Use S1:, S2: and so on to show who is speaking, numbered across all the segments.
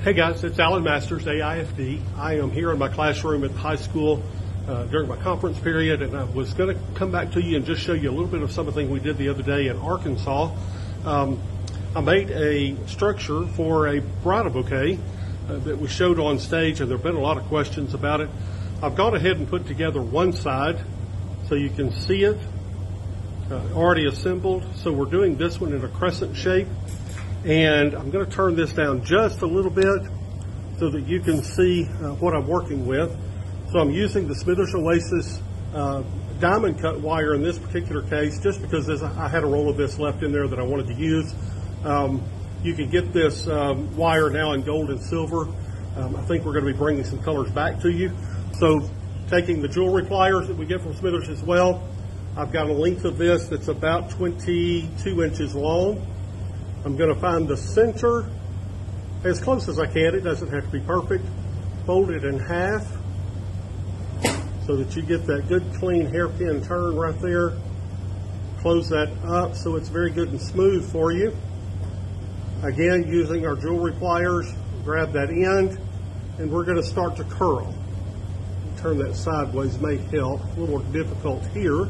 S1: Hey guys, it's Alan Masters AIFD. I am here in my classroom at the high school during my conference period, and I was going to come back to you and just show you a little bit of something we did the other day in Arkansas. I made a structure for a bridal bouquet that we showed on stage, and there have been a lot of questions about it. I've gone ahead and put together one side so you can see it already assembled. So we're doing this one in a crescent shape. And I'm going to turn this down just a little bit so that you can see what I'm working with. So I'm using the Smithers OASIS diamond cut wire in this particular case, just because I had a roll of this left in there that I wanted to use. You can get this wire now in gold and silver. I think we're going to be bringing some colors back to you. So taking the jewelry pliers that we get from Smithers as well, I've got a length of this that's about 22 inches long. I'm going to find the center as close as I can. It doesn't have to be perfect. Fold it in half so that you get that good clean hairpin turn right there. Close that up so it's very good and smooth for you. Again, using our jewelry pliers, grab that end, and we're going to start to curl. Turn that sideways may help. A little more difficult here.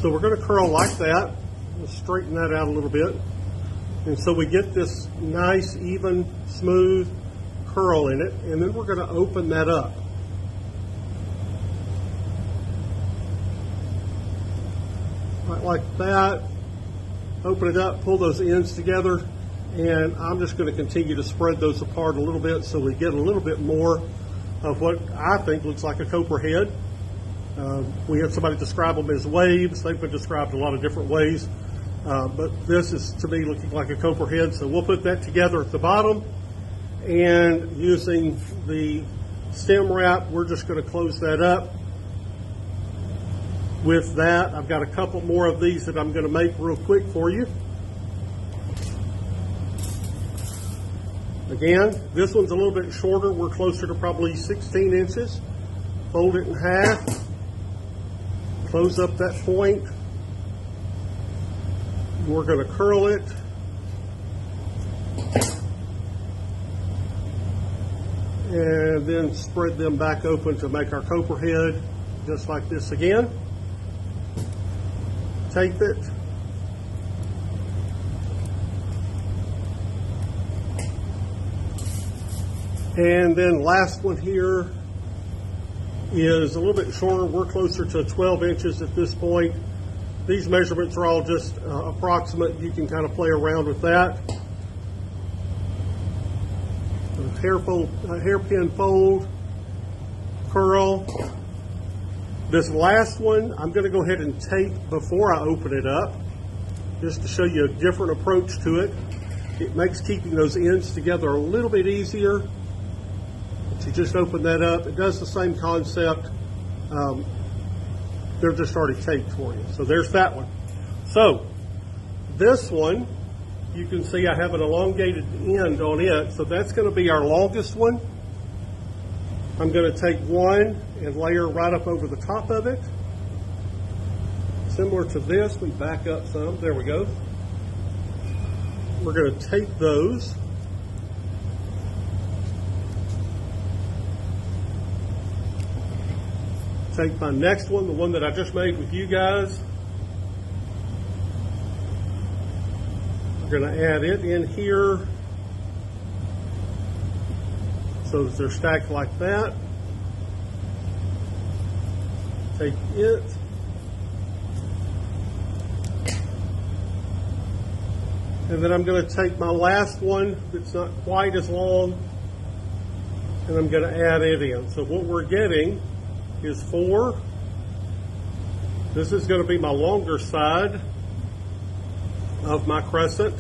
S1: So we're going to curl like that. Let's straighten that out a little bit. And so we get this nice, even, smooth curl in it, and then we're going to open that up. Right like that. Open it up, pull those ends together, and I'm just going to continue to spread those apart a little bit so we get a little bit more of what I think looks like a copper head. We had somebody describe them as waves. They've been described a lot of different ways. But this is, to me, looking like a copper head. So we'll put that together at the bottom. And using the stem wrap, we're just going to close that up. With that, I've got a couple more of these that I'm going to make real quick for you. Again, this one's a little bit shorter. We're closer to probably 16 inches. Fold it in half. Close up that point. We're going to curl it. And then spread them back open to make our copper head, just like this again. Tape it. And then last one here is a little bit shorter. We're closer to 12 inches at this point. These measurements are all just approximate. You can kind of play around with that. Hairpin fold, curl. This last one, I'm going to go ahead and tape before I open it up, just to show you a different approach to it. It makes keeping those ends together a little bit easier. But you just open that up. It does the same concept. They're just already taped for you. So there's that one. So this one, you can see I have an elongated end on it. So that's going to be our longest one. I'm going to take one and layer right up over the top of it. Similar to this, we back up some. There we go. We're going to tape those. Take my next one, the one that I just made with you guys. We're going to add it in here so that they're stacked like that. Take it. And then I'm going to take my last one that's not quite as long, and I'm going to add it in. So what we're getting is 4. This is going to be my longer side of my crescent.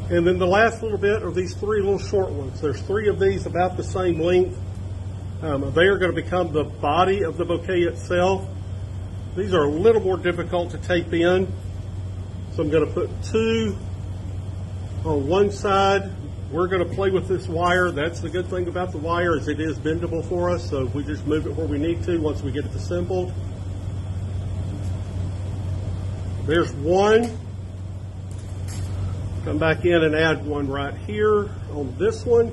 S1: And then the last little bit are these 3 little short ones. There's 3 of these about the same length. They are going to become the body of the bouquet itself. These are a little more difficult to tape in. So I'm going to put 2 on one side. We're going to play with this wire. That's the good thing about the wire, is it is bendable for us, so we just move it where we need to once we get it assembled. There's one. Come back in and add one right here on this one.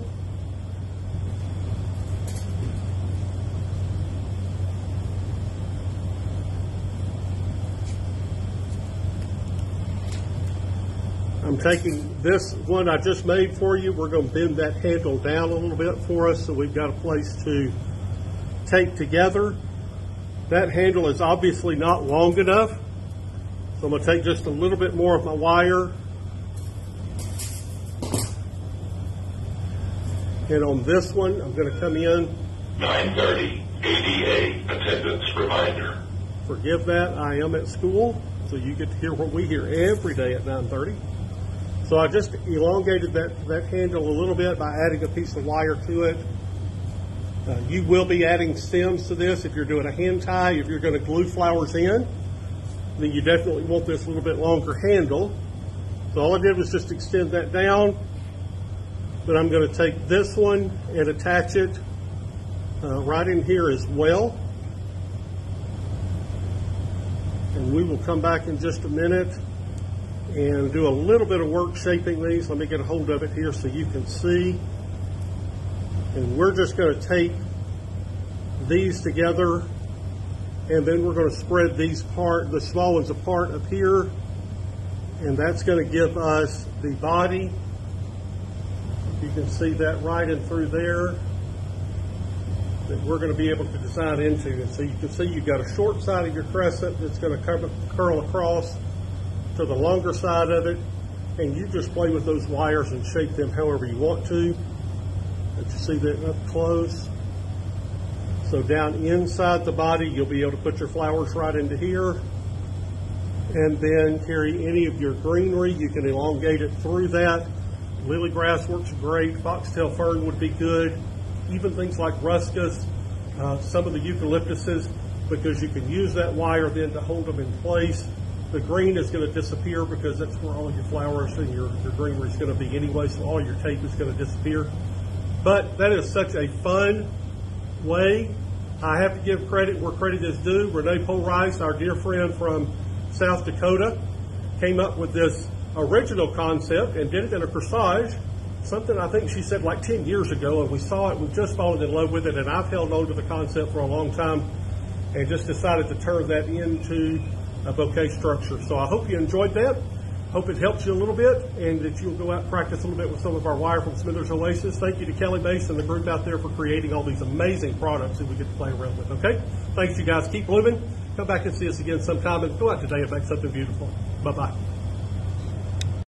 S1: I'm taking this one I just made for you. We're going to bend that handle down a little bit for us so we've got a place to tape together. That handle is obviously not long enough, so I'm going to take just a little bit more of my wire. And on this one, I'm going to come in.
S2: 9:30, ADA attendance reminder.
S1: Forgive that, I am at school, so you get to hear what we hear every day at 9:30. So I just elongated that handle a little bit by adding a piece of wire to it. You will be adding stems to this if you're doing a hand tie. If you're going to glue flowers in, then you definitely want this little bit longer handle. So all I did was just extend that down. But I'm going to take this one and attach it right in here as well. And we will come back in just a minute and do a little bit of work shaping these. Let me get a hold of it here so you can see. And we're just going to tape these together, and then we're going to spread these the small ones apart up here, and that's going to give us the body. You can see that right in through there that we're going to be able to design into. And so you can see you've got a short side of your crescent that's going to curl across to the longer side of it, and you just play with those wires and shape them however you want to. Let you see that up close. So down inside the body, you'll be able to put your flowers right into here, and then carry any of your greenery. You can elongate it through that. Lily grass works great. Foxtail fern would be good. Even things like ruscas, some of the eucalyptuses, because you can use that wire then to hold them in place. The green is going to disappear because that's where all of your flowers and your greenery is going to be anyway, so all your tape is going to disappear. But that is such a fun way. I have to give credit where credit is due. Renee Polrice, our dear friend from South Dakota, came up with this original concept and did it in a corsage, something I think she said like 10 years ago, and we saw it, we've just fallen in love with it, and I've held on to the concept for a long time and just decided to turn that into a bouquet structure. So I hope you enjoyed that. Hope it helps you a little bit, and that you'll go out and practice a little bit with some of our wire from Smithers Oasis. Thank you to Kelly Mace and the group out there for creating all these amazing products that we get to play around with, okay? Thanks, you guys. Keep blooming. Come back and see us again sometime, and go out today and make something beautiful. Bye-bye.